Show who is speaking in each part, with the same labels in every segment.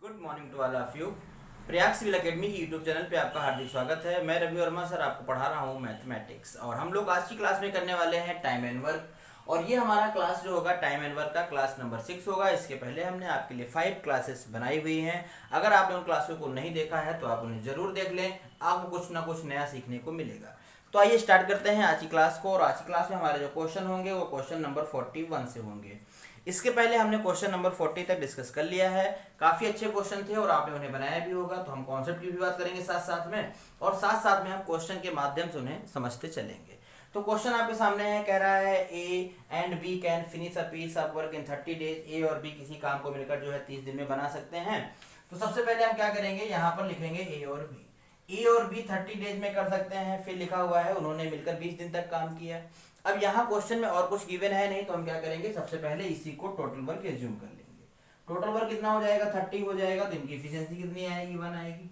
Speaker 1: Good morning to all of you. Prayag civil academy की YouTube channel पे आपका हार्दिक स्वागत है। मैं रवि वर्मा सर आपको पढ़ा रहा हूँ मैथमेटिक्स और हम लोग आज की क्लास में करने वाले हैं टाइम एंड वर्क। और ये हमारा क्लास जो होगा टाइम एंड वर्क का क्लास नंबर 6 होगा। इसके पहले हमने आपके लिए 5 क्लासेस बनाई हुई हैं। अगर आपने उन क्लासों को नहीं देखा है तो आप उन्हें जरूर देख लें, आपको कुछ ना कुछ नया सीखने को मिलेगा। तो आइए स्टार्ट करते हैं आज की क्लास को। और आज की क्लास में हमारे जो क्वेश्चन होंगे वो क्वेश्चन नंबर 41 से होंगे। इसके पहले हमने क्वेश्चन नंबर 40 तक डिस्कस कर लिया है। काफी अच्छे क्वेश्चन थे और आपने उन्हें बनाया भी होगा। तो हम कॉन्सेप्ट की भी बात करेंगे साथ साथ में, और साथ साथ में हम क्वेश्चन के माध्यम से उन्हें समझते चलेंगे। तो क्वेश्चन आपके सामने है, कह रहा है A and B can finish a piece of work in 30 days. A और बी किसी काम को मिलकर जो है 30 दिन में बना सकते हैं। तो सबसे पहले हम क्या करेंगे, यहाँ पर लिखेंगे ए और बी। ए और बी 30 डेज में कर सकते हैं। फिर लिखा हुआ है उन्होंने मिलकर 20 दिन तक काम किया। अब यहाँ क्वेश्चन में और कुछ गिवन है नहीं, तो हम क्या करेंगे, सबसे पहले इसी को टोटल वर्क एज्यूम कर लेंगे। टोटल वर्क कितना हो जाएगा, 30 हो जाएगा। तो इनकी एफिशिएंसी कितनी आएगी, 1 आएगी।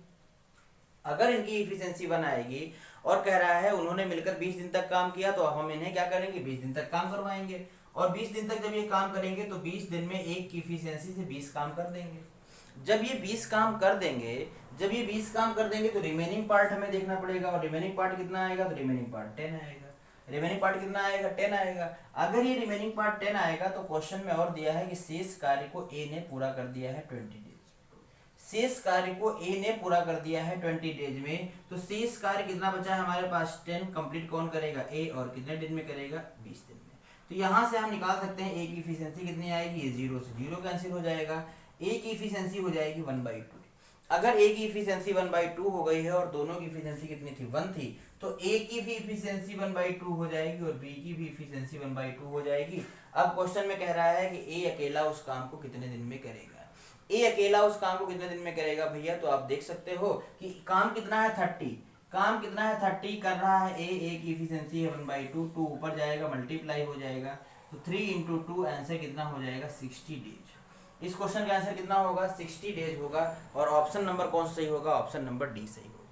Speaker 1: अगर इनकी एफिशिएंसी 1 आएगी और कह रहा है उन्होंने मिलकर 20 दिन तक काम किया, तो अब हम इन्हें क्या करेंगे, 20 दिन तक काम करवाएंगे। और 20 दिन तक जब ये काम करेंगे तो 20 दिन में एक की एफिशिएंसी से 20 काम कर देंगे। जब ये 20 काम कर देंगे तो रिमेनिंग पार्ट हमें देखना पड़ेगा। और रिमेनिंग पार्ट कितना आएगा, तो रिमेनिंग पार्ट 10 आएगा। रिमेनिंग पार्ट कितना आएगा, 10 आएगा। अगर ये रिमेनिंग पार्ट 10 आएगा तो क्वेश्चन में और दिया है कि शेष कार्य को ए ने पूरा कर दिया है 20 डेज। शेष कार्य को ए ने पूरा कर दिया है 20 डेज में। तो शेष कार्य कितना बचा है हमारे पास, 10 कंप्लीट कौन करेगा, ए। और कितने दिन में करेगा, 20 दिन में। तो यहां से हम निकाल सकते हैं ए की एफिशिएंसी कितनी आएगी, ये 0 से 0 कैंसिल हो जाएगा। ए की एफिशिएंसी हो जाएगी 1/2। अगर ए की एफिशिएंसी 1/2 हो गई है और दोनों की एफिशिएंसी कितनी थी, 1 थी, तो ए की भी एफिशिएंसी 1/2 हो जाएगी और बी की भी एफिशिएंसी 1/2 हो जाएगी। अब क्वेश्चन में कह रहा है कि ए अकेला उस काम को कितने दिन में करेगा। ए अकेला उस काम को कितने दिन में करेगा भैया, तो आप देख सकते हो कि काम कितना है 30। काम कितना है 30 कर रहा है ए की एफिशिएंसी है 1/2। 2 ऊपर जाएगा, मल्टीप्लाई हो जाएगा। तो 3 × 2 आंसर कितना हो जाएगा, 60 डेज। इस क्वेश्चन का आंसर कितना होगा, 60 डेज होगा। और ऑप्शन नंबर कौन सा सही होगा, ऑप्शन नंबर डी सही होगा।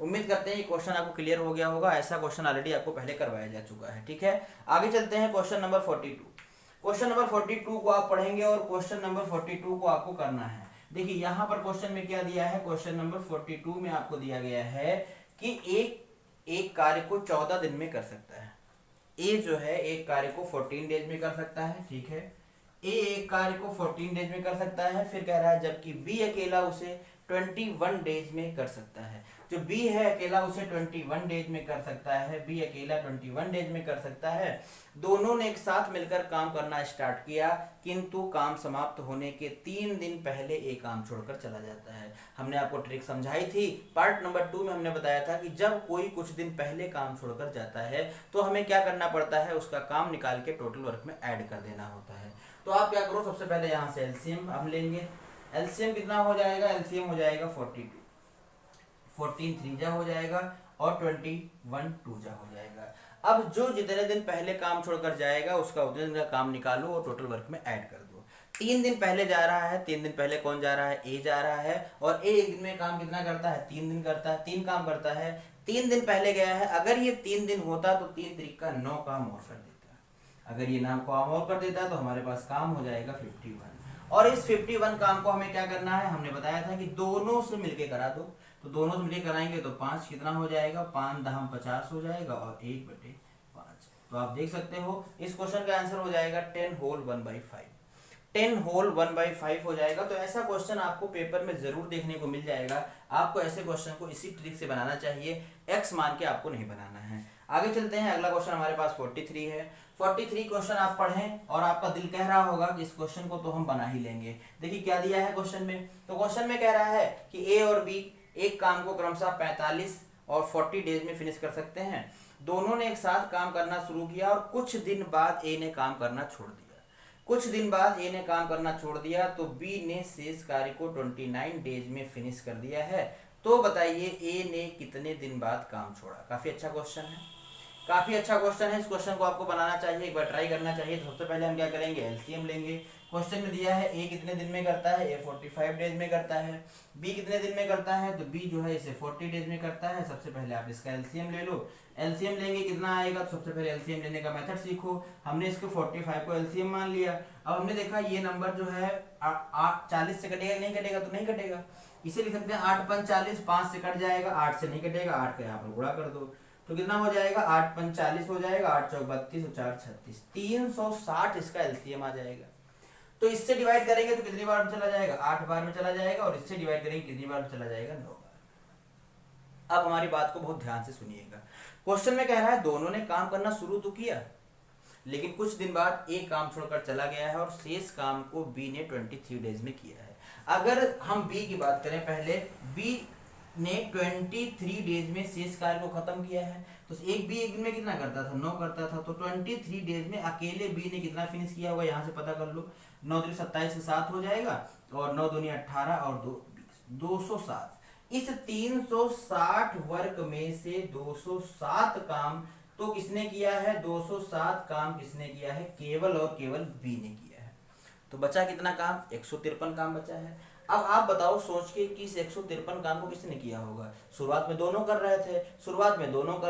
Speaker 1: उम्मीद करते हैं ये क्वेश्चन आपको क्लियर हो गया होगा। ऐसा क्वेश्चन ऑलरेडी आपको पहले करवाया जा चुका है। ठीक है, आगे चलते हैं क्वेश्चन नंबर 42। क्वेश्चन नंबर 42 को आप पढ़ेंगे और क्वेश्चन नंबर 42 को आपको करना है। देखिए यहाँ पर क्वेश्चन में क्या दिया है, क्वेश्चन नंबर 42 में आपको दिया गया है कि एक कार्य को 14 दिन में कर सकता है। ए जो है एक कार्य को 14 डेज में कर सकता है। ठीक है, ए एक कार्य को 14 डेज में कर सकता है। फिर कह रहा है जबकि बी अकेला उसे 21 डेज में कर सकता है। जो बी है अकेला उसे 21 डेज में कर सकता है। बी अकेला 21 डेज में कर सकता है। दोनों ने एक साथ मिलकर काम करना स्टार्ट किया, किंतु काम समाप्त होने के 3 दिन पहले ए काम छोड़कर चला जाता है। हमने आपको ट्रिक समझाई थी पार्ट नंबर 2 में। हमने बताया था कि जब कोई कुछ दिन पहले काम छोड़कर जाता है तो हमें क्या करना पड़ता है, उसका काम निकाल के टोटल वर्क में ऐड कर देना होता है। तो आप क्या करो, सबसे पहले यहाँ से एलसीएम हम लेंगे। एलसीएम कितना हो जाएगा, एलसीएम हो जाएगा 42। 14 3 जा हो जाएगा और 21 2 जा हो जाएगा। अब जो जितने दिन पहले काम छोड़कर जाएगा उसका उतने दिन का काम निकालो और टोटल वर्क में ऐड कर दो। 3 दिन पहले जा रहा है, 3 दिन पहले कौन जा रहा है, ए जा रहा है। और ए एक दिन में काम कितना करता है, 3 दिन करता है, 3 काम करता है। 3 दिन पहले गया है। अगर ये 3 दिन होता तो 3 तरीक का 9 काम और कर देता। अगर ये नाम काम और कर देता तो हमारे पास काम हो जाएगा 51। और इस 51 काम को हमें क्या करना है, हमने बताया था कि दोनों से मिलके करा दो। तो दोनों से मिलके कराएंगे तो 5 कितना हो जाएगा, 5 10 50 हो जाएगा और 1/5। तो आप देख सकते हो इस क्वेश्चन का आंसर हो जाएगा 10 होल 1/5। 10 होल 1/5 हो जाएगा। तो ऐसा क्वेश्चन आपको पेपर में जरूर देखने को मिल जाएगा। आपको ऐसे क्वेश्चन को इसी ट्रिक से बनाना चाहिए, एक्स मान के आपको नहीं बनाना है। आगे चलते हैं, अगला क्वेश्चन हमारे पास 43 है। 43 क्वेश्चन आप पढ़ें और आपका दिल कह रहा होगा कि इस क्वेश्चन को तो हम बना ही लेंगे। देखिए क्या दिया है क्वेश्चन में। तो क्वेश्चन में कह रहा है कि ए और बी एक काम को क्रमशः 45 और 40 डेज में फिनिश कर सकते हैं। दोनों ने एक साथ काम करना शुरू किया और कुछ दिन बाद ए ने काम करना छोड़ दिया। कुछ दिन बाद ए ने काम करना छोड़ दिया तो बी ने शेष कार्य को 29 डेज में फिनिश कर दिया है। तो बताइए ए ने कितने दिन बाद काम छोड़ा। काफी अच्छा क्वेश्चन है, काफी अच्छा क्वेश्चन है, इस क्वेश्चन को आपको बनाना चाहिए, एक बार ट्राई करना चाहिए। तो सबसे पहले हम क्या करेंगे, एलसीएम लेंगे। क्वेश्चन में दिया है ए कितने दिन में करता है, ए 45 डेज में करता है। बी कितने दिन में करता है, तो बी जो है इसे 40 डेज में करता है। सबसे पहले आप इसका एलसीएम ले लो। एलसीएम लेंगे कितना आएगा, तो सबसे पहले एलसीएम लेने का मेथड सीखो। हमने इसको 45 को एलसीएम मान लिया। अब हमने देखा ये नंबर जो है 40 से कटेगा नहीं कटेगा, तो नहीं कटेगा। इसे लिख सकते हैं 8 5 40, 5 से कट जाएगा, 8 से नहीं कटेगा, 8 का यहाँ पर गुणा कर दो तो कितना हो जाएगा, 8 5 40 हो जाएगा, 8 चौक 32 और 4 36, 360 इसका एलसीएम आ जाएगा। तो इससे डिवाइड करेंगे तो कितनी बार में चला जाएगा, 8 बार में चला जाएगा, और इससे डिवाइड करेंगे कितनी बार में चला जाएगा, 9 बार। अब हमारी बात को बहुत ध्यान से सुनिएगा। क्वेश्चन में कह रहा है दोनों ने काम करना शुरू तो किया, लेकिन कुछ दिन बाद ए काम छोड़कर चला गया है और शेष काम को बी ने 23 डेज में किया है। अगर हम बी की बात करें, पहले बी ने 23 डेज में शेष कार्य को खत्म किया है। तो एक दिन में कितना करता था, 9 करता था। तो 23 डेज में अकेले बी ने कितना फिनिश किया होगा, यहाँ से पता कर लो। 9 दूनी 27 के 7 हो जाएगा, और 9 दूनी 18 और 207। इस 360 वर्क में से 207 काम तो किसने किया है, 207 काम किसने किया है, केवल और केवल बी ने किया है। तो बचा कितना काम, 153 काम बचा है। अब आप बताओ सोच के कि इस 153 काम को किसने किया होगा। शुरुआत में दोनों कर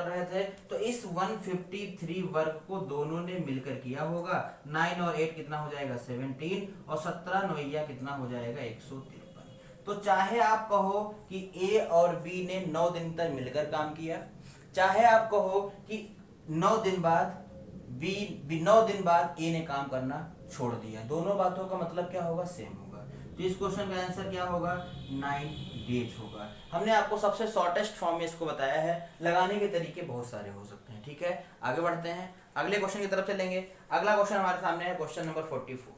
Speaker 1: रहे थे, तो इस 153 वर्क को दोनों ने मिलकर किया होगा। 9 और 8 कितना हो जाएगा, 17, और 17 9 कितना हो जाएगा, 153। तो चाहे आप कहो कि ए और बी ने 9 दिन तक मिलकर काम किया, चाहे आप कहो कि 9 दिन बाद ए ने काम करना छोड़ दिया, दोनों बातों का मतलब क्या होगा, सेम होगा। तो इस क्वेश्चन का आंसर क्या होगा, 9 डेज होगा। हमने आपको सबसे शॉर्टेस्ट फॉर्म में इसको बताया है, लगाने के तरीके बहुत सारे हो सकते हैं। ठीक है, आगे बढ़ते हैं, अगले क्वेश्चन की तरफ चलेंगे। अगला क्वेश्चन हमारे सामने है क्वेश्चन नंबर 44।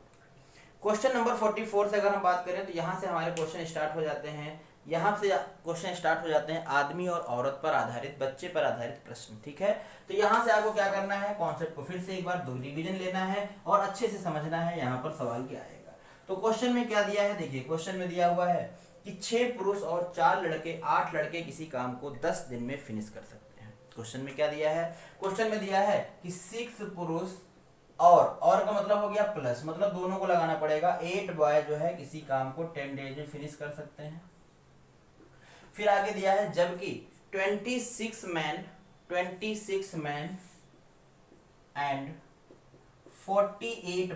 Speaker 1: क्वेश्चन नंबर 44 से अगर हम बात करें तो यहाँ से हमारे क्वेश्चन स्टार्ट हो जाते हैं। यहाँ से क्वेश्चन स्टार्ट हो जाते हैं आदमी और औरत पर आधारित, बच्चे पर आधारित प्रश्न। ठीक है, तो यहाँ से आपको क्या करना है, कॉन्सेप्ट को फिर से एक बार दो रिवीजन लेना है और अच्छे से समझना है यहाँ पर सवाल क्या आएगा। तो क्वेश्चन में क्या दिया है, देखिए क्वेश्चन में दिया हुआ है कि 6 पुरुष और 8 लड़के किसी काम को 10 दिन में फिनिश कर सकते हैं। क्वेश्चन में क्या दिया है, क्वेश्चन में दिया है कि 6 पुरुष और का मतलब हो गया प्लस, मतलब दोनों को लगाना पड़ेगा। 8 बॉय जो है किसी काम को 10 डेज में फिनिश कर सकते हैं। फिर आगे दिया है जबकि 26 मैन एंड 48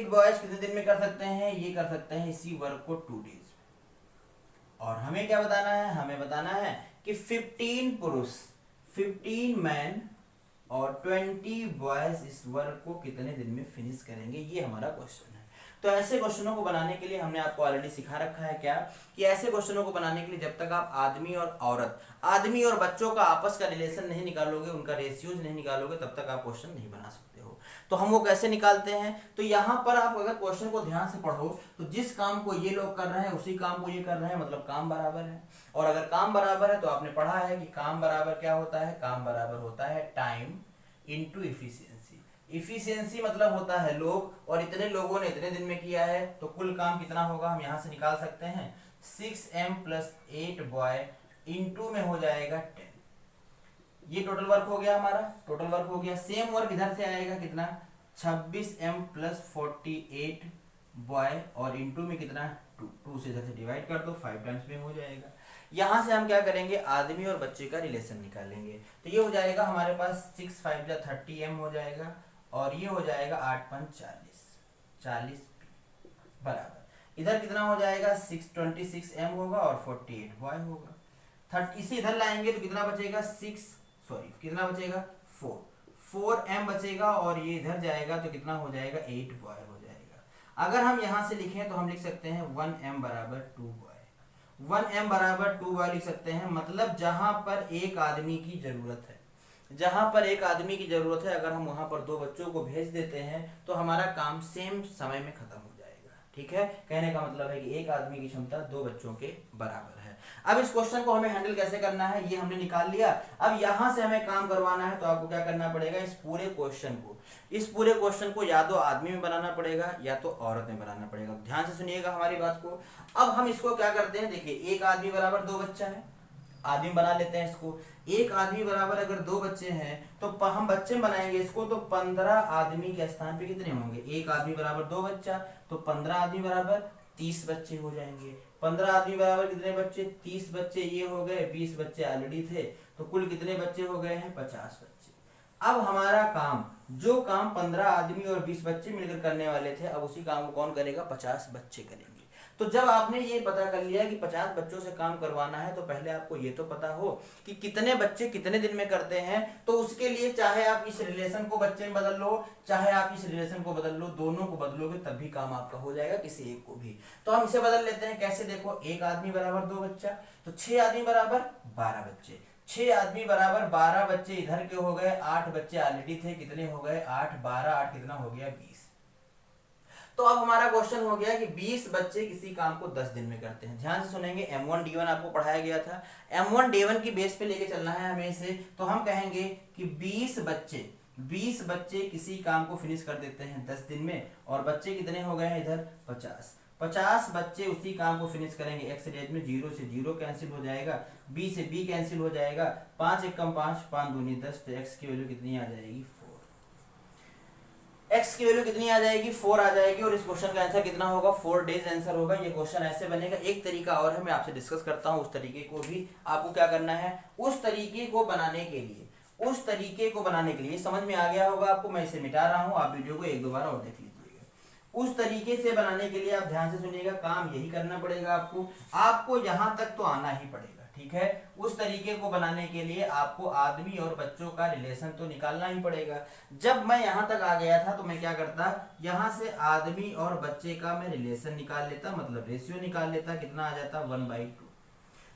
Speaker 1: बॉयज कितने दिन में कर सकते हैं, ये कर सकते हैं इसी वर्क को 2 डेज। और हमें क्या बताना है, हमें बताना है कि 15 मैन और 20 बॉयज इस वर्क को कितने दिन में फिनिश करेंगे, ये हमारा क्वेश्चन है। तो ऐसे क्वेश्चनों को बनाने के लिए हमने आपको ऑलरेडी सिखा रखा है क्या, कि ऐसे क्वेश्चनों को बनाने के लिए जब तक आप आदमी और बच्चों का आपस का रिलेशन नहीं निकालोगे, उनका रेशियोज नहीं निकालोगे, तब तक आप क्वेश्चन नहीं बना सकते हो। तो हम वो कैसे निकालते हैं, तो यहाँ पर आप अगर क्वेश्चन को ध्यान से पढ़ो तो जिस काम को ये लोग कर रहे हैं उसी काम को ये कर रहे हैं, मतलब काम बराबर है। और अगर काम बराबर है तो आपने पढ़ा है कि काम बराबर क्या होता है, काम बराबर होता है टाइम इंटू इफिशियंसी। इफिशियंसी मतलब होता है लोग, और इतने लोगों ने इतने दिन में किया है, तो कुल काम कितना होगा हम यहाँ से निकाल सकते हैं। 6m + 8 बॉय इंटू में हो जाएगा 10। ये टोटल वर्क हो गया हमारा, टोटल वर्क हो गया। सेम वर्क इधर से आएगा कितना, 26m + 48 बॉय, और इंटू में कितना 2 से इधर से डिवाइड कर दो, 5 टाइम्स में हो जाएगा। यहाँ से हम क्या करेंगे, आदमी और बच्चे का रिलेशन निकालेंगे। तो ये हो जाएगा हमारे पास 6 5 जा 30m हो जाएगा, और ये हो जाएगा 8 5 40 बराबर। इधर कितना हो जाएगा, 26m होगा और 48 बॉय होगा। 30 इसे इधर लाएंगे तो कितना बचेगा, कितना बचेगा 4m बचेगा, और ये इधर जाएगा तो कितना हो जाएगा 8 बॉय हो जाएगा। अगर हम यहाँ से लिखें तो हम लिख सकते हैं 1m = 2 बॉय, 1m = 2 बॉय लिख सकते हैं। मतलब जहां पर एक आदमी की जरूरत है, अगर हम वहां पर 2 बच्चों को भेज देते हैं तो हमारा काम सेम समय में खत्म हो जाएगा। ठीक है, कहने का मतलब है कि एक आदमी की क्षमता 2 बच्चों के बराबर है। अब इस क्वेश्चन को हमें हैंडल कैसे करना है ये हमने निकाल लिया। अब यहां से हमें काम करवाना है तो आपको क्या करना पड़ेगा, इस पूरे क्वेश्चन को या तो आदमी में बनाना पड़ेगा या तो औरत में बनाना पड़ेगा। ध्यान से सुनिएगा हमारी बात को। अब हम इसको क्या करते हैं, देखिए एक आदमी बराबर 2 बच्चा है, आदमी बना लेते हैं इसको। एक आदमी बराबर अगर 2 बच्चे हैं तो हम बच्चे बनाएंगे इसको, तो 15 आदमी के स्थान पे कितने होंगे? एक आदमी बराबर 2 बच्चा, तो 15 आदमी बराबर 30 बच्चे हो जाएंगे। 15 आदमी बराबर कितने बच्चे? 30 बच्चे ये हो गए, 20 बच्चे ऑलरेडी थे, तो कुल कितने बच्चे हो गए हैं? 50 बच्चे। अब हमारा काम, जो काम 15 आदमी और 20 बच्चे मिलकर करने वाले थे, अब उसी काम को कौन करेगा? 50 बच्चे करेंगे। तो जब आपने ये पता कर लिया कि 50 बच्चों से काम करवाना है, तो पहले आपको ये तो पता हो कि कितने बच्चे कितने दिन में करते हैं। तो उसके लिए चाहे आप इस रिलेशन को बच्चे में बदल लो, चाहे आप इस रिलेशन को बदल लो, दोनों को बदलोगे तब भी काम आपका हो जाएगा, किसी एक को भी। तो हम इसे बदल लेते हैं। कैसे? देखो, एक आदमी बराबर 2 बच्चा, तो 6 आदमी बराबर 12 बच्चे। 6 आदमी बराबर 12 बच्चे इधर के हो गए, 8 बच्चे ऑलरेडी थे, कितने हो गए? 8 12 8 कितना हो गया? 20। तो अब हमारा क्वेश्चन हो गया कि 20 बच्चे किसी काम को 10 दिन में करते हैं। ध्यान से सुनेंगे, M1 D1 आपको पढ़ाया गया था, M1 D1 की बेस पे लेके चलना है हमें इसे। तो हम कहेंगे कि 20 बच्चे किसी काम को फिनिश कर देते हैं 10 दिन में, और बच्चे कितने हो गए हैं इधर? 50 बच्चे उसी काम को फिनिश करेंगे। x डेज में 0 से 0 कैंसिल हो जाएगा, b से b कैंसिल हो जाएगा, 5 1 कम 5, 5 दूनी 10, तो x की वैल्यू कितनी आ जाएगी? 4। x की वैल्यू कितनी आ जाएगी? 4 आ जाएगी। और इस क्वेश्चन का आंसर कितना होगा? 4 डेज आंसर होगा। ये क्वेश्चन ऐसे बनेगा। एक तरीका और है, मैं आपसे डिस्कस करता हूँ उस तरीके को भी। आपको क्या करना है? उस तरीके को बनाने के लिए समझ में आ गया होगा आपको, मैं इसे मिटा रहा हूँ, आप वीडियो को 1-2 बार और देख लीजिएगा। उस तरीके से बनाने के लिए आप ध्यान से सुनिएगा, काम यही करना पड़ेगा आपको यहां तक तो आना ही पड़ेगा, ठीक है। उस तरीके को बनाने के लिए आपको आदमी और बच्चों का रिलेशन तो निकालना ही पड़ेगा। जब मैं यहां तक आ गया था तो मैं क्या करता? यहां से आदमी और बच्चे का मैं रिलेशन निकाल लेता, मतलब रेशियो निकाल लेता। कितना आ जाता? 1/2।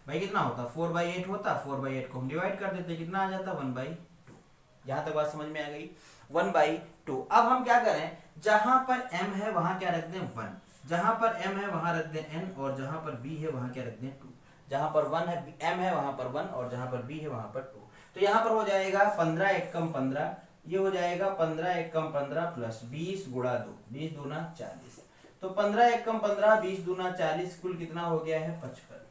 Speaker 1: भाई कितना होता? 4/8 होता। 4/8 को हम डिवाइड कर देते, कितना आ जाता? 1/2। यहां तक बात समझ में आ गई? 1/2। अब हम क्या करें? जहां पर m है वहां क्या रख दें? 1। जहां पर m है वहां रख दें n, और जहां पर b है वहां क्या रख दें? 2। जहां पर 1 है m है वहां पर 1, और जहां पर b है वहां पर 2। तो यहां पर हो जाएगा 15 1 कम 15, ये हो जाएगा 15 1 कम 15 प्लस 20 गुणा 2, 20 दूना 40। तो 15 1 कम 15, 20 दूना 40, कुल कितना हो गया है? 55।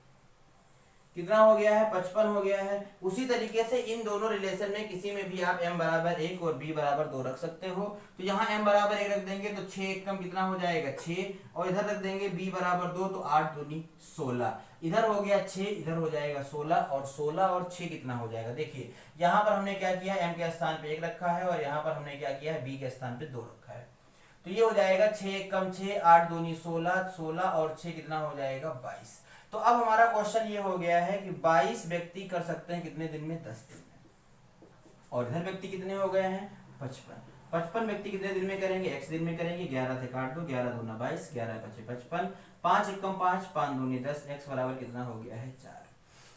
Speaker 1: कितना हो गया है? 55 हो गया है। उसी तरीके से इन दोनों रिलेशन में किसी में भी आप m बराबर 1 और b बराबर 2 रख सकते हो। तो यहाँ m बराबर 1 रख देंगे तो 6 1 कम कितना हो जाएगा? 6, और इधर रख देंगे b बराबर 2, तो 8 दूनी 16। इधर हो गया 6, इधर हो जाएगा 16, और 16 और 6 कितना हो जाएगा? देखिए यहाँ पर हमने क्या किया? m के स्थान पे 1 रखा है, और यहाँ पर हमने क्या किया है? b के स्थान पे 2 रखा है। तो ये हो जाएगा 6 1 कम 6, 8 दूनी 16, 16 और 6 कितना हो जाएगा? 22। तो अब हमारा क्वेश्चन ये हो गया है कि 22 व्यक्ति कर सकते हैं कितने दिन में? 10 दिन में। और इधर व्यक्ति कितने हो गए हैं? 55। 55 व्यक्ति कितने दिन में करेंगे? x दिन में करेंगे। 11 से काट दो, 11 दूना 22, 11 5 55, 5 1 कम 5, 5 दूनी 10, x बराबर कितना हो गया है? 4।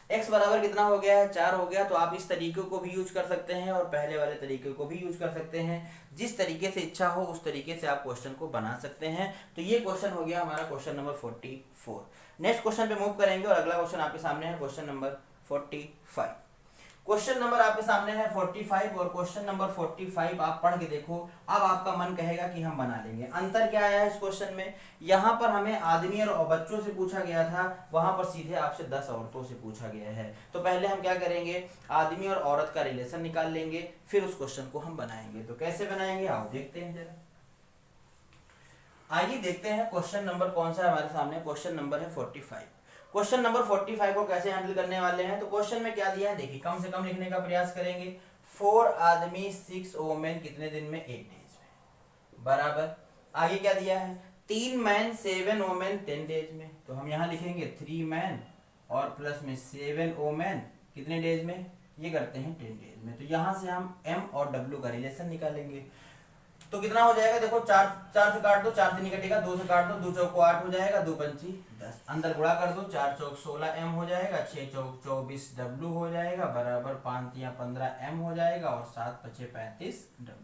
Speaker 1: x बराबर कितना हो गया है? 4 हो गया। तो आप इस तरीके को भी यूज कर सकते हैं और पहले वाले तरीके को भी यूज कर सकते हैं। जिस तरीके से इच्छा हो उस तरीके से आप क्वेश्चन को बना सकते हैं। तो ये क्वेश्चन हो गया हमारा क्वेश्चन नंबर 44। नेक्स्ट क्वेश्चन पे मूव करेंगे, और अगला क्वेश्चन आपके सामने है क्वेश्चन नंबर 45। क्वेश्चन नंबर आपके सामने है 45, और क्वेश्चन नंबर 45 आप पढ़ के देखो। अब आपका मन कहेगा कि हम बना लेंगे। अंतर क्या आया है इस क्वेश्चन में? यहाँ पर हमें आदमी और बच्चों से पूछा गया था, वहां पर सीधे आपसे 10 औरतों से पूछा गया है। तो पहले हम क्या करेंगे? आदमी और औरत का रिलेशन निकाल लेंगे, फिर उस क्वेश्चन को हम बनाएंगे। तो कैसे बनाएंगे आओ देखते हैं जरा। आइए देखते हैं क्वेश्चन नंबर कौन सा है हमारे सामने। क्वेश्चन नंबर है 45। क्वेश्चन नंबर 45 को कैसे हैंडल करने वाले हैं? तो क्वेश्चन में क्या दिया है देखिए, कम से कम लिखने का प्रयास करेंगे। 4 आदमी 6 वोमेन कितने दिन में? 8 डेज में, बराबर। आगे क्या दिया है? 3 मैन 7 वोमेन 10 डेज में। तो हम यहाँ लिखेंगे 3 मैन और प्लस में 7 वोमेन कितने डेज में? ये करते हैं 10 डेज में। तो यहाँ से हम m और w का रिलेशन निकालेंगे। तो कितना हो जाएगा? देखो 4 से काट दो, 4 से नहीं कटेगा, 2 से काट दो, 2 चौको 8 हो जाएगा, 2 पंची 10, अंदर गुणा कर दो, 4 चौक 16 m हो जाएगा, 6 चौक 24 w हो जाएगा, बराबर 5 तिया 15 m हो जाएगा, और 7 पचे 35 w।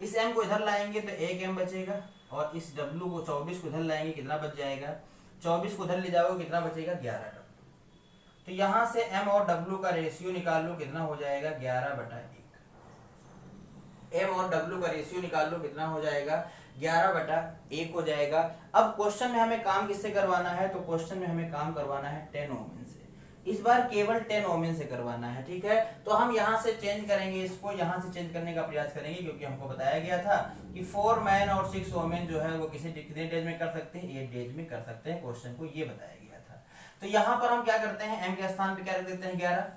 Speaker 1: इस m को इधर लाएंगे तो 1 m बचेगा, और इस w को 24 को इधर लाएंगे, कितना बच जाएगा? 24 को इधर ले जाओगे, कितना बचेगा? 11 w। तो यहाँ से m और w का रेशियो निकाल लो, कितना हो जाएगा? 11/1। m और w का रेशियो निकाल लो, कितना हो जाएगा? 11/1 हो जाएगा। अब क्वेश्चन में हमें काम किससे करवाना है? तो क्वेश्चन में हमें काम करवाना है 10 वोमेन से। इस बार केवल 10 ओमेन से करवाना है, ठीक है। तो हम यहाँ से चेंज करेंगे, इसको यहाँ से चेंज करने का प्रयास करेंगे, क्योंकि हमको बताया गया था कि 4 मैन और 6 वोमेन जो है वो कितने डेज में कर सकते हैं, 8 डेज में कर सकते हैं, क्वेश्चन को ये बताया गया था। तो यहाँ पर हम क्या करते हैं, एम के स्थान पे क्या रख देते हैं 11,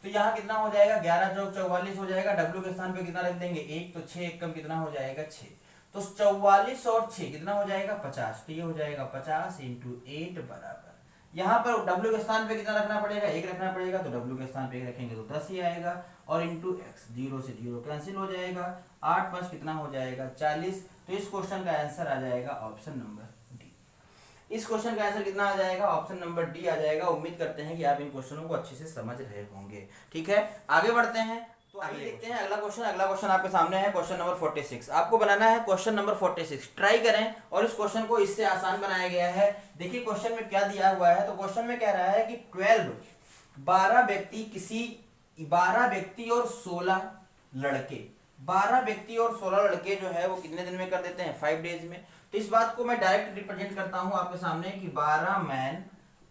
Speaker 1: तो यहाँ कितना हो जाएगा 11 चौक 44 हो जाएगा। डब्ल्यू के स्थान पे कितना रख देंगे 1, तो 6 1 कम कितना हो जाएगा 6, तो 44 और 6 कितना हो जाएगा 50, तो ये हो जाएगा 50 इंटू 8 बराबर, यहाँ पर W के स्थान पे कितना रखना पड़ेगा 1 रखना पड़ेगा, तो W के स्थान पे 1 रखेंगे तो 10 ही आएगा, और इंटू x 0 से 0 कैंसिल हो जाएगा, 8 5 कितना हो जाएगा 40। तो इस क्वेश्चन का आंसर आ जाएगा ऑप्शन नंबर डी। इस क्वेश्चन का आंसर कितना आ जाएगा, ऑप्शन नंबर डी आ जाएगा। उम्मीद करते हैं कि आप इन क्वेश्चनों को अच्छे से समझ रहे होंगे, ठीक है। आगे बढ़ते हैं, तो आगे देखते हैं अगला क्वेश्चन। अगला क्वेश्चन आपके सामने है क्वेश्चन नंबर 46। आपको बनाना है क्वेश्चन नंबर 46। ट्राई करें और इस क्वेश्चन को इससे आसान बनाया गया है। देखिए क्वेश्चन में क्या दिया हुआ है, तो क्वेश्चन में कह रहा है कि 12 व्यक्ति और 16 लड़के 12 व्यक्ति और 16 लड़के जो है वो कितने दिन में कर देते हैं 5 डेज में। तो इस बात को मैं डायरेक्ट रिप्रेजेंट करता हूं आपके सामने कि 12 मैन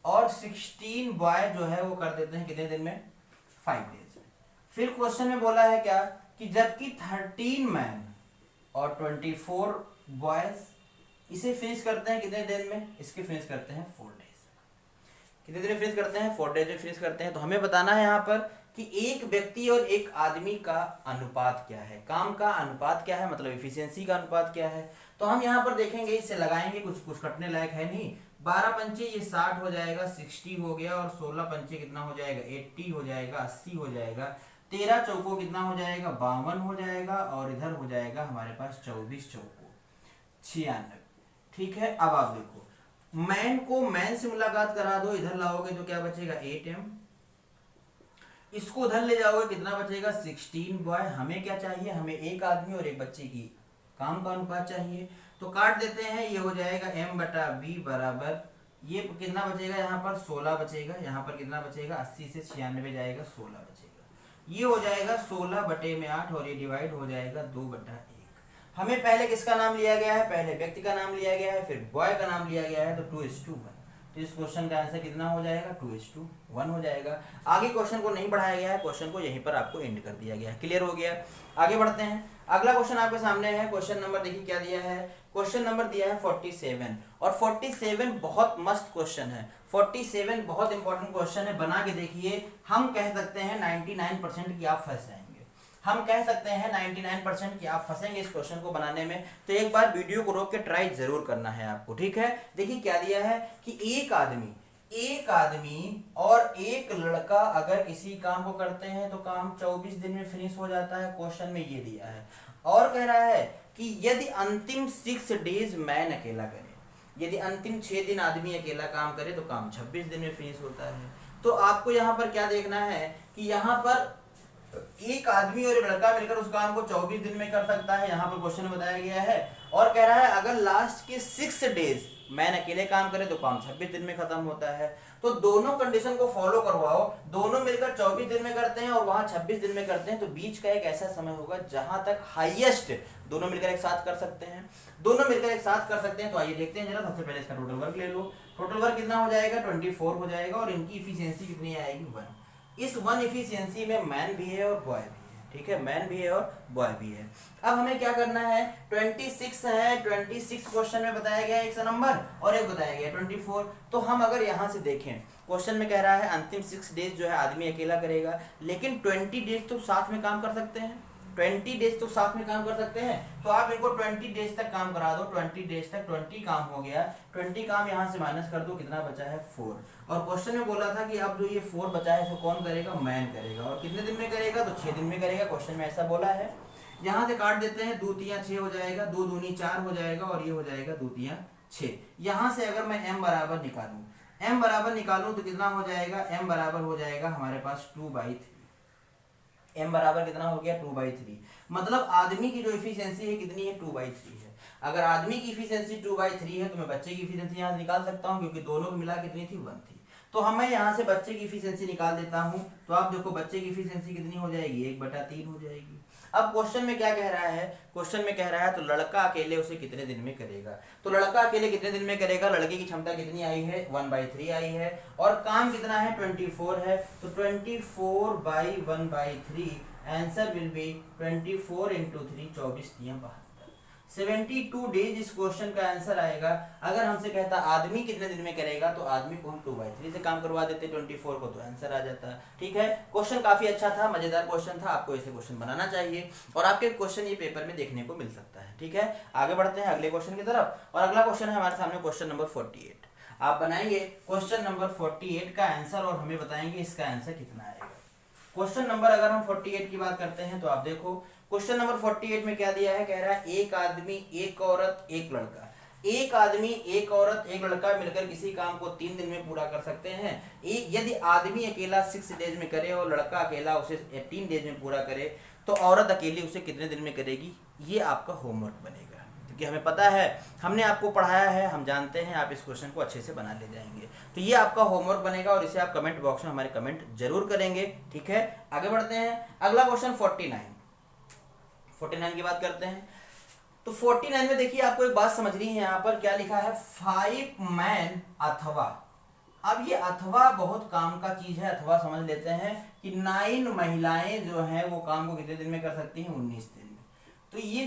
Speaker 1: और 16 बॉय जो है वो कर देते हैं कितने दिन में 5 डेज में। फिर क्वेश्चन में बोला है क्या कि जबकि 13 मैन और 24 बॉयज इसे फिनिश करते हैं कितने दिन में, इसके फिनिश करते हैं 4 डेज। कितने दिन में फिनिश करते हैं 4 डेज में फिनिश करते हैं। तो हमें बताना है यहाँ पर कि एक व्यक्ति और एक आदमी का अनुपात क्या है, काम का अनुपात क्या है, मतलब एफिशिएंसी का अनुपात क्या है। तो हम यहाँ पर देखेंगे, इसे लगाएंगे, कुछ कटने लायक है नहीं। 12 पंचे ये 60 हो जाएगा, 60 हो गया, और 16 पंचे कितना हो जाएगा 80 हो जाएगा, 80 हो जाएगा, 13 चौको कितना हो जाएगा 52 हो जाएगा, और इधर हो जाएगा हमारे पास 24 चौको 96। ठीक है, अब आप देखो मैन को मैन से मुलाकात करा दो, इधर लाओगे तो क्या बचेगा 8m, इसको उधर ले जाओगे कितना बचेगा 16 बॉय। हमें क्या चाहिए, हमें एक आदमी और एक बच्चे की काम का अनुपात चाहिए। तो काट देते हैं, ये हो जाएगा m/b बराबर, ये कितना बचेगा यहाँ पर 16 बचेगा, यहाँ पर कितना बचेगा 80 से 96 जाएगा 16 बचेगा, ये हो जाएगा 16/8, और ये डिवाइड हो जाएगा 2/1। हमें पहले किसका नाम लिया गया है, पहले व्यक्ति का नाम लिया गया है, फिर बॉय का नाम लिया गया है, तो 2:1। तो इस क्वेश्चन का आंसर कितना हो जाएगा 2:1 हो जाएगा। आगे क्वेश्चन को नहीं बढ़ाया गया है, क्वेश्चन को यहीं पर आपको एंड कर दिया गया है। क्लियर हो गया। आगे बढ़ते हैं, अगला क्वेश्चन आपके सामने है। क्वेश्चन नंबर देखिए क्या दिया है, क्वेश्चन नंबर दिया है 47, और 47 बहुत मस्त क्वेश्चन है। 47 बहुत इंपॉर्टेंट क्वेश्चन है, बना के देखिए। हम कह सकते हैं 99% की आप फंस जाएंगे, हम कह सकते हैं 99% कि आप फंसेंगे इस क्वेश्चन को बनाने में। तो एक बार वीडियो को रोक के ट्राई जरूर करना है आपको, ठीक है। देखिए क्या दिया है कि एक आदमी और एक लड़का अगर किसी काम को करते हैं तो काम 24 दिन में फिनिश हो जाता है, क्वेश्चन में ये दिया है। और कह रहा है कि यदि अंतिम 6 डेज मैन अकेला करे, यदि अंतिम 6 दिन आदमी अकेला काम करे तो काम 26 दिन में फिनिश होता है। तो आपको यहाँ पर क्या देखना है कि यहाँ पर एक आदमी और एक लड़का मिलकर उस काम को 24 दिन में कर सकता है, यहाँ पर क्वेश्चन में बताया गया है। और कह रहा है अगर लास्ट के 6 डेज मैन अकेले काम करे तो काम 26 दिन में खत्म होता है। तो दोनों कंडीशन को फॉलो करवाओ, दोनों मिलकर 24 दिन में करते हैं और वहां 26 दिन में करते हैं, तो बीच का एक ऐसा समय होगा जहां तक हाईएस्ट दोनों मिलकर एक साथ कर सकते हैं, दोनों मिलकर एक साथ कर सकते हैं। तो आइए देखते हैं जरा, सबसे पहले इसका टोटल वर्क ले लो। टोटल वर्क कितना हो जाएगा 24 हो जाएगा, और इनकी इफिशियंसी कितनी आएगी 1। इस 1 इफिशियंसी में मैन भी है और बॉय भी है, ठीक है, मैन भी है और बॉय भी है। अब हमें क्या करना है, 26 है, 26 क्वेश्चन में बताया गया है एक नंबर, और एक बताया गया 24। तो हम अगर यहाँ से देखें, क्वेश्चन में कह रहा है अंतिम 6 डेज जो है आदमी अकेला करेगा, लेकिन 20 डेज तो साथ में काम कर सकते हैं, 20 डेज तो साथ में काम कर सकते हैं। तो आप इनको 20 डेज तक काम करा दो, 20 डेज तक 20 काम हो गया, 20 काम यहाँ से माइनस कर दो, कितना बचा है 4। और क्वेश्चन में बोला था कि अब जो ये 4 बचा है इसको कौन करेगा, मैन करेगा, और कितने दिन में करेगा, तो 6 दिन में करेगा, क्वेश्चन में ऐसा बोला है। यहाँ से काट देते हैं, 2 3 6 हो जाएगा, 2 दूनी 4 हो जाएगा, और ये हो जाएगा 2 3 6। यहाँ से अगर मैं m बराबर निकालूं तो कितना हो जाएगा, m बराबर हो जाएगा हमारे पास 2/3। m बराबर कितना हो गया 2/3, मतलब आदमी की जो इफिशियंसी है कितनी है 2/3 है। अगर आदमी की इफिशियंसी 2/3 है तो मैं बच्चे की इफिशियंसी यहाँ निकाल सकता हूँ, क्योंकि दोनों को मिला कितनी थी 1 थी। तो हमें यहाँ से बच्चे की इफिशियंसी निकाल देता हूँ। तो आप देखो बच्चे की इफिशियंसी कितनी हो जाएगी 1/3 हो जाएगी। अब क्वेश्चन में क्या कह रहा है, क्वेश्चन में कह रहा है तो लड़का अकेले उसे कितने दिन में करेगा। तो लड़का अकेले कितने दिन में करेगा, लड़के की क्षमता कितनी आई है 1/3 आई है और काम कितना है 24 है। तो 24/1/3 आंसर विल बी 24 × 3 24 × 72 72 डेज इस क्वेश्चन का आंसर आएगा। अगर हमसे कहता आदमी कितने दिन में करेगा तो आदमी को हम 2/3 से काम करवा देते 24 को, तो आंसर आ जाता। ठीक है, क्वेश्चन काफी अच्छा था, मजेदार क्वेश्चन था, आपको ऐसे क्वेश्चन बनाना चाहिए और आपके क्वेश्चन ये पेपर में देखने को मिल सकता है। ठीक है, आगे बढ़ते हैं अगले क्वेश्चन की तरफ और अगला क्वेश्चन है हमारे सामने क्वेश्चन नंबर 48। आप बनाएंगे क्वेश्चन नंबर 48 का आंसर और हमें बताएंगे इसका आंसर कितना आएगा। क्वेश्चन नंबर अगर हम 48 की बात करते हैं तो आप देखो क्वेश्चन नंबर 48 में क्या दिया है, कह रहा है एक आदमी एक औरत एक लड़का, एक आदमी एक औरत एक लड़का मिलकर किसी काम को 3 दिन में पूरा कर सकते हैं। यदि आदमी अकेला 6 डेज में करे और लड़का अकेला उसे 3 डेज में पूरा करे तो औरत अकेली उसे कितने दिन में करेगी। ये आपका होमवर्क बनेगा क्योंकि हमें पता है, हमने आपको पढ़ाया है, हम जानते हैं आप इस क्वेश्चन को अच्छे से बना ले जाएंगे। तो ये आपका होमवर्क बनेगा और इसे आप कमेंट बॉक्स में हमारे कमेंट जरूर करेंगे। ठीक है, आगे बढ़ते हैं अगला क्वेश्चन 49 की बात करते हैं। तो 49 में देखिए आपको एक बात समझनी है, यहाँ पर क्या लिखा है 5 मैन अथवा। अब ये अथवा बहुत काम का चीज है, अथवा समझ लेते हैं कि 9 महिलाएं जो हैं वो काम को कितने दिन में कर सकती हैं 19 दिन में। तो ये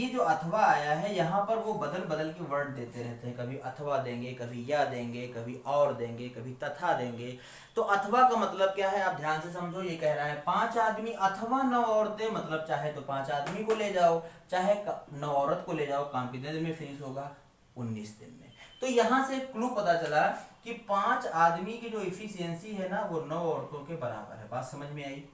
Speaker 1: जो अथवा आया है यहाँ पर वो बदल बदल के वर्ड देते रहते हैं, कभी अथवा देंगे, कभी या देंगे, कभी और देंगे, कभी तथा देंगे। तो अथवा का मतलब क्या है आप ध्यान से समझो। ये कह रहा है 5 आदमी अथवा 9 औरतें, मतलब चाहे तो 5 आदमी को ले जाओ चाहे 9 औरत को ले जाओ, काम कितने दिन में फिनिश होगा 19 दिन में। तो यहाँ से क्लू पता चला कि 5 आदमी की जो इफिशियंसी है ना वो 9 औरतों के बराबर है। बात समझ में आई।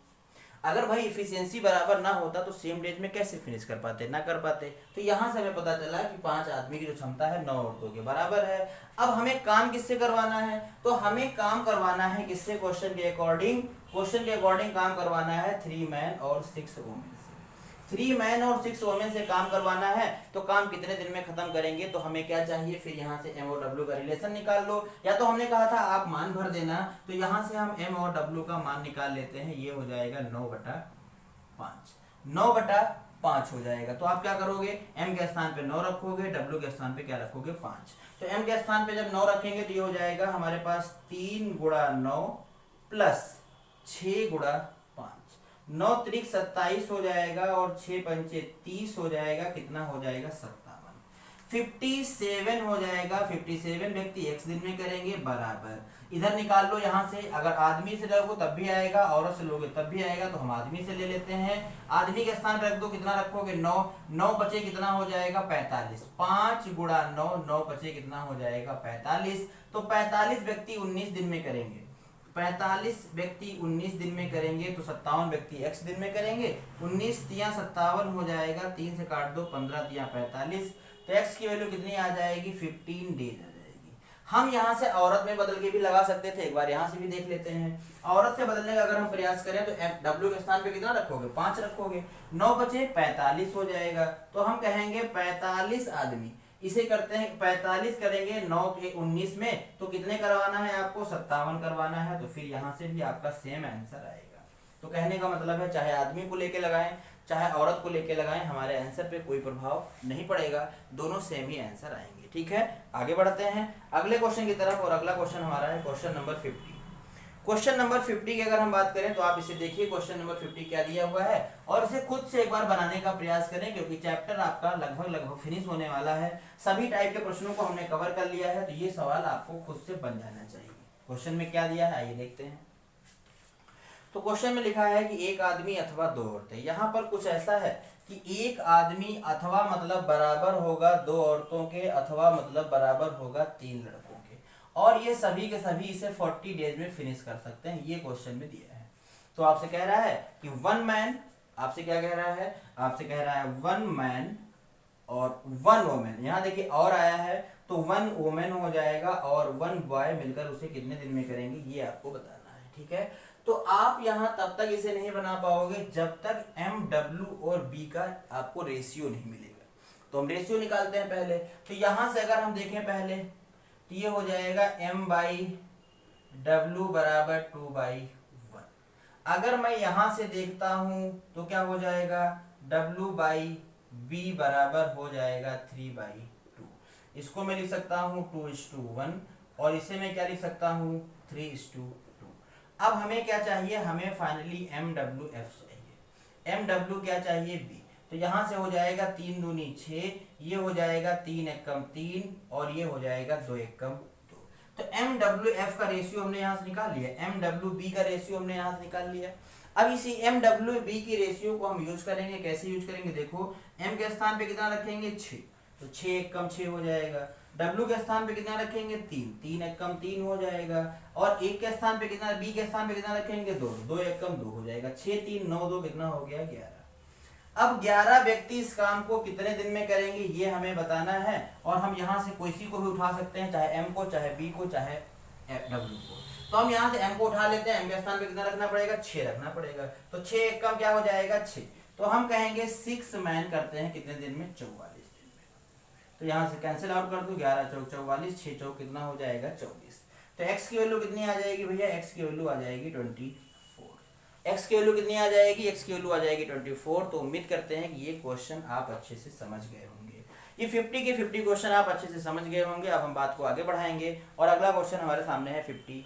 Speaker 1: अगर भाई इफिशियंसी बराबर ना होता तो सेम डेज में कैसे फिनिश कर पाते, ना कर पाते। तो यहाँ से हमें पता चला कि 5 आदमी की जो क्षमता है 9 औरतों के बराबर है। अब हमें काम किससे करवाना है, तो हमें काम करवाना है किससे, क्वेश्चन के अकॉर्डिंग काम करवाना है 3 मैन और 6 वुमेन से। 3 मैन और 6 वुमेन से काम करवाना है तो काम कितने दिन में खत्म करेंगे। तो हमें क्या चाहिए, फिर यहाँ से M और W का रिलेशन निकाल लो, या तो हमने कहा था आप मान भर देना, तो यहाँ से हम M और W का मान निकाल लेते हैं। ये हो जाएगा 9/5, 9/5 हो जाएगा। तो आप क्या करोगे, M के स्थान पे 9 रखोगे, W के स्थान पे क्या रखोगे 5। तो M के स्थान पे जब 9 रखेंगे तो ये हो जाएगा हमारे पास 3 × 9 प्लस 6 × 5, 9 त्रिक 27 हो जाएगा और 6 पंचे 30 हो जाएगा। कितना हो जाएगा 57, 57 हो जाएगा। 57 व्यक्ति x दिन में करेंगे बराबर, इधर निकाल लो यहाँ से। अगर आदमी से लोगे तब भी आएगा, औरत से लोगे तब भी आएगा, तो हम आदमी से ले लेते हैं। आदमी के स्थान पर रख दो, कितना रखोगे 9, 9 बचे कितना हो जाएगा 45, 5 × 9, 9 बचे कितना हो जाएगा 45। तो 45 व्यक्ति 19 दिन में करेंगे, 45 व्यक्ति 19 दिन में करेंगे तो 57 व्यक्ति x दिन में करेंगे। 19 × 57 हो जाएगा, 3 से काट दो, 15 × 45, तो x की वैल्यू कितनी आ जाएगी 15 डेज आ जाएगी। हम यहाँ से औरत में बदल के भी लगा सकते थे, एक बार यहाँ से भी देख लेते हैं। औरत से बदलने का अगर हम प्रयास करें तो W के स्थान पे कितना रखोगे 5 रखोगे, 9 बचे 45 हो जाएगा। तो हम कहेंगे 45 आदमी, इसे करते हैं 45 करेंगे 9 के 19 में, तो कितने करवाना है आपको 57 करवाना है। तो फिर यहाँ से भी आपका सेम आंसर आएगा। तो कहने का मतलब है चाहे आदमी को लेके लगाएं चाहे औरत को लेके लगाएं, हमारे आंसर पे कोई प्रभाव नहीं पड़ेगा, दोनों सेम ही आंसर आएंगे। ठीक है, आगे बढ़ते हैं अगले क्वेश्चन की तरफ और अगला क्वेश्चन हमारा है क्वेश्चन नंबर 50। क्वेश्चन नंबर 50 की अगर हम बात करें तो आप इसे देखिए क्वेश्चन नंबर 50 क्या दिया हुआ है और इसे खुद से एक बार बनाने का प्रयास करें, क्योंकि चैप्टर आपका लगभग फिनिश होने वाला है। सभी टाइप के प्रश्नों को हमने कवर कर लिया है, तो ये सवाल आपको खुद से बन जाना चाहिए। क्वेश्चन में क्या दिया है आइए देखते हैं। तो क्वेश्चन में लिखा है कि एक आदमी अथवा 2 औरतें। यहाँ पर कुछ ऐसा है कि एक आदमी अथवा मतलब बराबर होगा 2 औरतों के, अथवा मतलब बराबर होगा 3 लड़कों के, और ये सभी के सभी इसे 40 डेज में फिनिश कर सकते हैं। ये क्वेश्चन में दिया है। तो आपसे कह रहा है कि 1 मैन, आपसे क्या कह रहा है, आपसे कह रहा है 1 मैन और 1 वुमेन। यहाँ देखिए और आया है तो 1 वुमेन हो जाएगा और 1 बॉय मिलकर उसे कितने दिन में करेंगे ये आपको बताना है। ठीक है, तो आप यहाँ तब तक इसे नहीं बना पाओगे जब तक M, W और B का आपको रेशियो नहीं मिलेगा। तो हम रेशियो निकालते हैं पहले। तो यहाँ से अगर हम देखें पहले तो ये हो जाएगा M/W = 2/1। अगर मैं यहां से देखता हूं तो क्या हो जाएगा, W/B बराबर हो जाएगा 3/2। इसको मैं लिख सकता हूं 2:1 और इसे मैं क्या लिख सकता हूं 3:2। अब हमें क्या चाहिए, हमें फाइनली MWF चाहिए। MW क्या चाहिए, B। तो यहां से हो जाएगा 3 दूनी 6, ये हो जाएगा 3 एकम 3 और ये हो जाएगा 2 एकम 2। तो MWF का रेशियो हमने यहां से निकाल लिया, MWB का रेशियो हमने यहां से निकाल लिया। अब इसी MWB की रेशियो को हम यूज करेंगे। कैसे यूज करेंगे, देखो M के स्थान पे कितना रखेंगे 6, तो 6 एकम 6 हो जाएगा। W के स्थान पे कितना रखेंगे 3, 3 एकम 3 हो जाएगा। और 1 के स्थान पे कितना, B के स्थान पे कितना रखेंगे 2, 2 एकम 2 हो जाएगा। 6 3 9 2 कितना हो गया 11। अब 11 व्यक्ति इस काम को कितने दिन में करेंगे ये हमें बताना है। और हम यहाँ से किसी को भी उठा सकते हैं, चाहे M को, चाहे B को, चाहे W को। तो हम यहाँ से M को उठा लेते हैं। M के स्थान पे कितना रखना पड़ेगा 6 रखना पड़ेगा। तो 6 एकम क्या हो जाएगा 6। तो हम कहेंगे 6 मैन करते हैं कितने दिन में, 44 दिन में। तो यहाँ से कैंसिल आउट कर दूं, 11 चौक 44, 6 चौक कितना हो जाएगा 24। तो x की वैल्यू कितनी आ जाएगी भैया, x की वैल्यू आ जाएगी 24। x की वैल्यू कितनी आ जाएगी, x की वैल्यू आ जाएगी 24। तो उम्मीद करते हैं कि ये क्वेश्चन आप अच्छे से समझ गए होंगे। ये 50 के 50 क्वेश्चन आप अच्छे से समझ गए होंगे। अब हम बात को आगे बढ़ाएंगे और अगला क्वेश्चन हमारे सामने है 51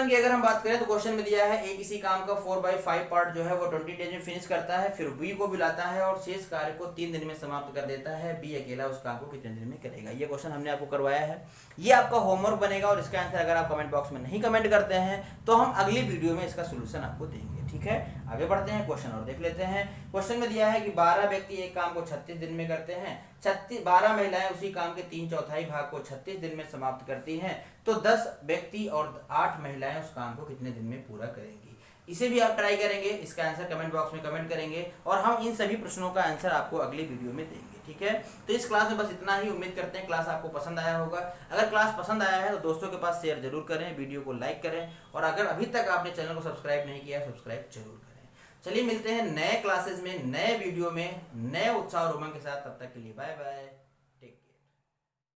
Speaker 1: की। अगर हम बात करें तो क्वेश्चन में दिया है ए किसी काम का 4/5 पार्ट जो है वो 20 डेज में फिनिश करता है, फिर बी को बुलाता है और शेष कार्य को 3 दिन में समाप्त कर देता है। बी अकेला उस काम को कितने दिन में करेगा। ये क्वेश्चन हमने आपको करवाया है, ये आपका होमवर्क बनेगा। और इसका आंसर अगर आप कमेंट बॉक्स में नहीं कमेंट करते हैं तो हम अगली वीडियो में इसका सोल्यूशन आपको देंगे, ठीक है। आगे बढ़ते हैं, क्वेश्चन और देख लेते हैं। क्वेश्चन में दिया है कि 12 व्यक्ति एक काम को 36 दिन में करते हैं, 12 महिलाएं उसी काम के 3/4 भाग को 36 दिन में समाप्त करती हैं। तो 10 व्यक्ति और 8 महिलाएं उस काम को कितने दिन में पूरा करेंगी। इसे भी आप ट्राई करेंगे, इसका आंसर कमेंट बॉक्स में कमेंट करेंगे और हम इन सभी प्रश्नों का आंसर आपको अगली वीडियो में देंगे, ठीक है। तो इस क्लास में बस इतना ही। उम्मीद करते हैं क्लास आपको पसंद आया होगा। अगर क्लास पसंद आया है तो दोस्तों के पास शेयर जरूर करें, वीडियो को लाइक करें और अगर अभी तक आपने चैनल को सब्सक्राइब नहीं किया सब्सक्राइब जरूर करें। चलिए मिलते हैं नए क्लासेस में, नए वीडियो में, नए उत्साह और उमंग के साथ। तब तक के लिए बाय बाय।